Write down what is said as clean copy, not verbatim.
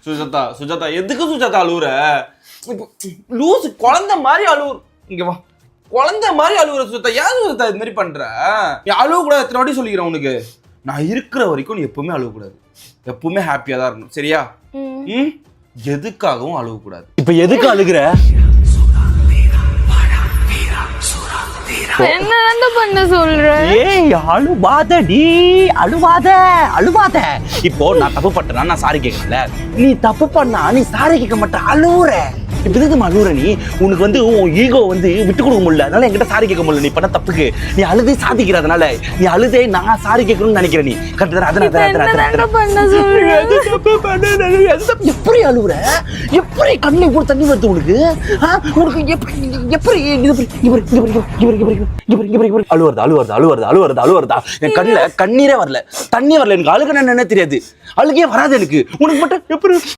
சுஜாதா எதுக்கு சுஜாதா அழுவுற? லூசு குழந்தை மாதிரி அழுவுற. இங்க வா, குழந்தை மாதிரி அழுவுற சுஜாதா. ஏன் சுஜாதா இது மாதிரி பண்ற? நீ அழுவ கூடாது. எத்தனை வாட்டி சொல்லிக்கிறேன் உனக்கு. நான் இருக்கிற வரைக்கும் நீ எப்பவுமே அழுவக்கூடாது. எப்பவுமே ஹாப்பியா தான் இருக்கணும், சரியா? எதுக்காகவும் அழுவக்கூடாது. இப்ப எதுக்கு அழுகுற? என்ன பண்ண சொல்ற? ஏய் அழுவாதடி, அழுவாத. இப்போ நான் தப்பு பண்ணா நான் சாரி கேட்கறேன்ல, நீ தப்பு பண்ணா நீ சாரி கேட்க மாட்ட, அழுவுற. இப்ப எதுக்கு அழுவுற நீ? உனக்கு வந்து உன் ஈகோ வந்து விட்டு கொடுக்க முடியல, அதனால என்கிட்ட சாரி கேட்க முடியல. நீ பண்ண தப்புக்கு நீ அழுதே சாதிக்கிற, அதனால நீ அழுதே நான் சாரி கேட்கணும்னு நினைக்கிற. நீ எப்படி அழுவுற? எப்படி கண்ணை கூட தண்ணி வருது உனக்கு? உனக்கு எப்படி அழுவுறதா? என் கண்ணுல கண்ணீரே வரல, தண்ணி வரல. எனக்கு அழுக என்ன தெரியாது, அழுகே வராது எனக்கு. உனக்கு மட்டும் எப்படி